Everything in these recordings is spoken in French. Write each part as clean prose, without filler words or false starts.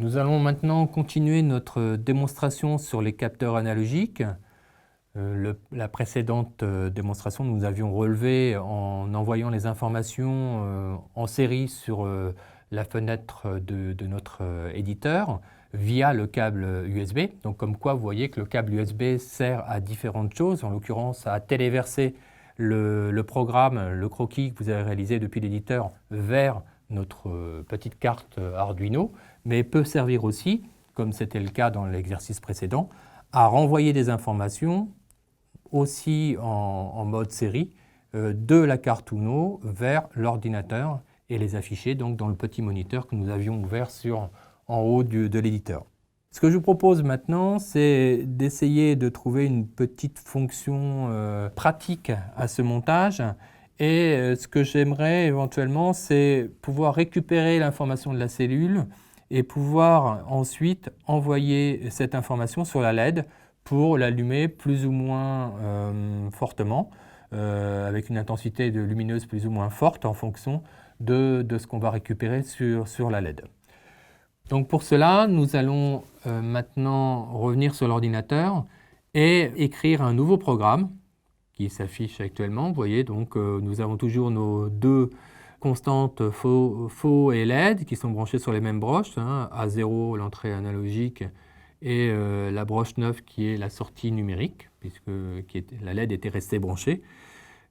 Nous allons maintenant continuer notre démonstration sur les capteurs analogiques. La précédente démonstration, nous avions relevé en envoyant les informations en série sur la fenêtre de notre éditeur via le câble USB. Donc comme quoi, vous voyez que le câble USB sert à différentes choses, en l'occurrence à téléverser le programme, le croquis que vous avez réalisé depuis l'éditeur vers notre petite carte Arduino, mais peut servir aussi, comme c'était le cas dans l'exercice précédent, à renvoyer des informations aussi en mode série de la carte Uno vers l'ordinateur et les afficher donc dans le petit moniteur que nous avions ouvert en haut de l'éditeur. Ce que je vous propose maintenant, c'est d'essayer de trouver une petite fonction pratique à ce montage. Et ce que j'aimerais éventuellement, c'est pouvoir récupérer l'information de la cellule et pouvoir ensuite envoyer cette information sur la LED pour l'allumer plus ou moins fortement, avec une intensité de lumineuse plus ou moins forte en fonction de ce qu'on va récupérer sur la LED. Donc pour cela, nous allons maintenant revenir sur l'ordinateur et écrire un nouveau programme qui s'affiche actuellement. Vous voyez, donc nous avons toujours nos deux constantes faux et LED qui sont branchées sur les mêmes broches, hein, A0 l'entrée analogique et la broche 9 qui est la sortie numérique, puisque la LED était restée branchée.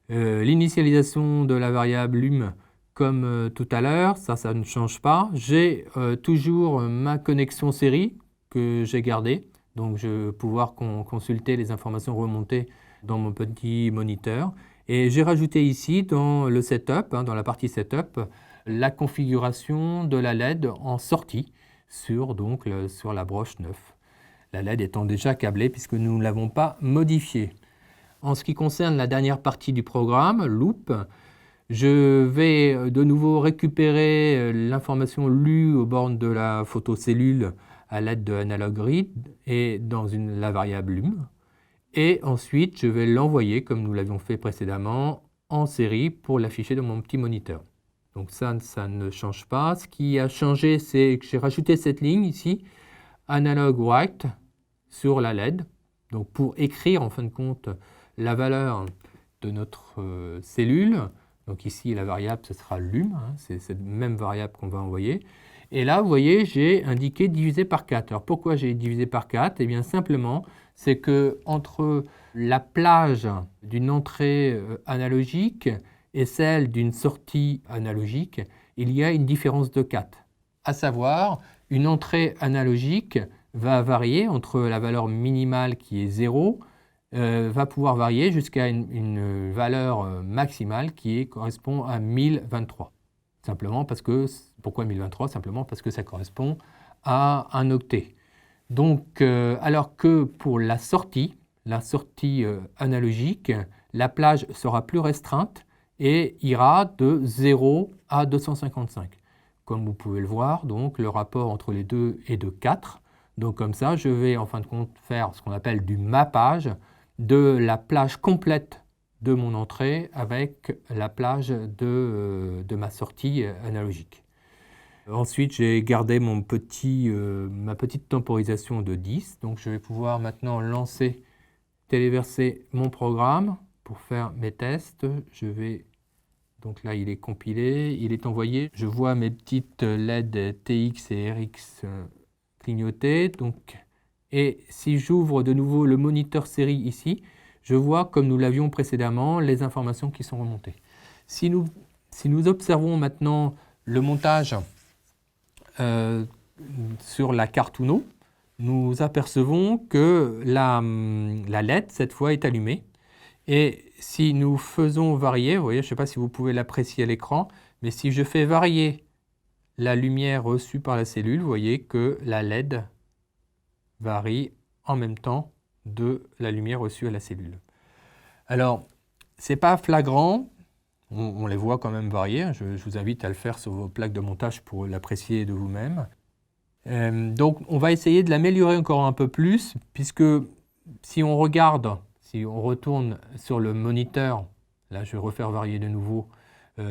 L'initialisation de la variable lum comme tout à l'heure, ça ne change pas. J'ai toujours ma connexion série que j'ai gardée, donc je vais pouvoir consulter les informations remontées dans mon petit moniteur. Et j'ai rajouté ici dans le setup, dans la partie setup, la configuration de la LED en sortie sur la broche 9. La LED étant déjà câblée puisque nous ne l'avons pas modifiée. En ce qui concerne la dernière partie du programme, loop, je vais de nouveau récupérer l'information lue aux bornes de la photocellule à l'aide de analog read et dans la variable lum. Et ensuite, je vais l'envoyer, comme nous l'avions fait précédemment, en série pour l'afficher dans mon petit moniteur. Donc ça ne change pas. Ce qui a changé, c'est que j'ai rajouté cette ligne ici, analog write, sur la LED. Donc pour écrire, en fin de compte, la valeur de notre cellule. Donc ici, la variable, ce sera lum, hein, c'est cette même variable qu'on va envoyer. Et là, vous voyez, j'ai indiqué divisé par 4. Alors pourquoi j'ai divisé par 4? Eh bien simplement, c'est que entre la plage d'une entrée analogique et celle d'une sortie analogique, il y a une différence de 4. À savoir, une entrée analogique va varier entre la valeur minimale qui est 0, va pouvoir varier jusqu'à une valeur maximale qui correspond à 1023. Simplement parce que, pourquoi 1023? Simplement parce que ça correspond à un octet. Donc, alors que pour la sortie analogique, la plage sera plus restreinte et ira de 0 à 255. Comme vous pouvez le voir, donc, le rapport entre les deux est de 4. Donc comme ça, je vais en fin de compte faire ce qu'on appelle du mappage de la plage complète de mon entrée avec la plage de ma sortie analogique. Ensuite, j'ai gardé ma petite temporisation de 10. Donc je vais pouvoir maintenant téléverser mon programme pour faire mes tests. Donc là, il est compilé, il est envoyé. Je vois mes petites LED TX et RX clignoter. Et si j'ouvre de nouveau le moniteur série ici, je vois, comme nous l'avions précédemment, les informations qui sont remontées. Si nous observons maintenant le montage sur la carte Uno, nous apercevons que la LED, cette fois, est allumée. Et si nous faisons varier, vous voyez, je ne sais pas si vous pouvez l'apprécier à l'écran, mais si je fais varier la lumière reçue par la cellule, vous voyez que la LED varie en même temps de la lumière reçue à la cellule. Alors, ce n'est pas flagrant, on les voit quand même varier, je vous invite à le faire sur vos plaques de montage pour l'apprécier de vous-même. Donc on va essayer de l'améliorer encore un peu plus, puisque si on retourne sur le moniteur, là je vais refaire varier de nouveau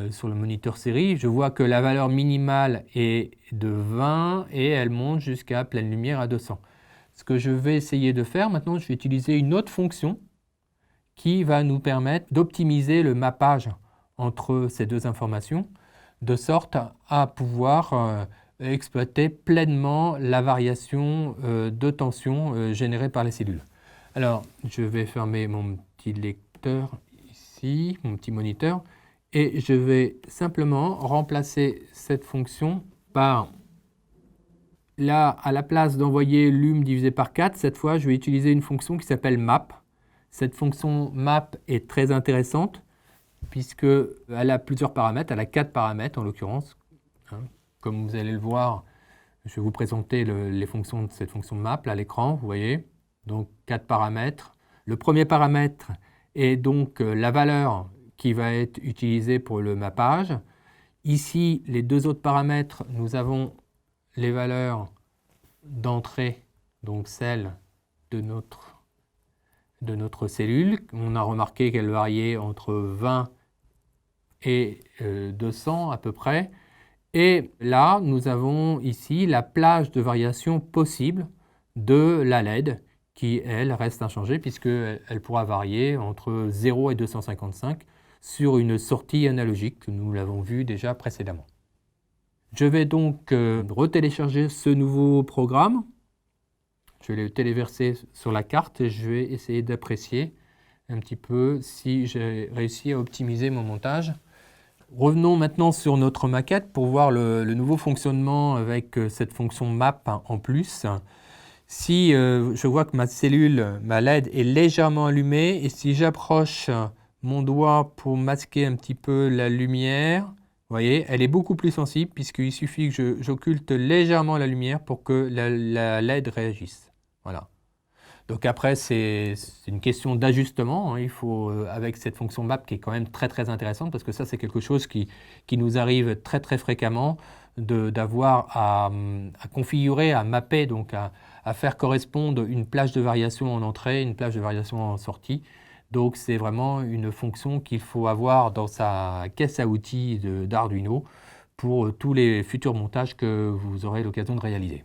sur le moniteur série, je vois que la valeur minimale est de 20 et elle monte jusqu'à pleine lumière à 200. Ce que je vais essayer de faire maintenant, je vais utiliser une autre fonction qui va nous permettre d'optimiser le mappage entre ces deux informations, de sorte à pouvoir exploiter pleinement la variation de tension générée par les cellules. Alors, je vais fermer mon petit lecteur ici, mon petit moniteur, et je vais simplement remplacer cette fonction par, là, à la place d'envoyer lum divisé par 4, cette fois, je vais utiliser une fonction qui s'appelle map. Cette fonction map est très intéressante puisqu'elle a plusieurs paramètres, elle a 4 paramètres en l'occurrence. Comme vous allez le voir, je vais vous présenter les fonctions de cette fonction map à l'écran, vous voyez. Donc 4 paramètres. Le premier paramètre est donc la valeur qui va être utilisée pour le mappage. Ici, les deux autres paramètres, nous avons les valeurs d'entrée, donc celles de notre cellule. On a remarqué qu'elle variait entre 20 et 200 à peu près. Et là, nous avons ici la plage de variation possible de la LED qui, elle, reste inchangée puisqu'elle pourra varier entre 0 et 255 sur une sortie analogique, nous l'avons vu déjà précédemment. Je vais donc retélécharger ce nouveau programme. Je vais le téléverser sur la carte et je vais essayer d'apprécier un petit peu si j'ai réussi à optimiser mon montage. Revenons maintenant sur notre maquette pour voir le nouveau fonctionnement avec cette fonction map en plus. Si je vois que ma cellule, ma LED est légèrement allumée et si j'approche mon doigt pour masquer un petit peu la lumière, vous voyez, elle est beaucoup plus sensible puisqu'il suffit que j'occulte légèrement la lumière pour que la LED réagisse. Voilà. Donc après, c'est une question d'ajustement. Il faut, avec cette fonction map qui est quand même très très intéressante, parce que ça c'est quelque chose qui nous arrive très très fréquemment, d'avoir à configurer, à mapper, donc à faire correspondre une plage de variation en entrée, une plage de variation en sortie. Donc c'est vraiment une fonction qu'il faut avoir dans sa caisse à outils d'Arduino pour tous les futurs montages que vous aurez l'occasion de réaliser.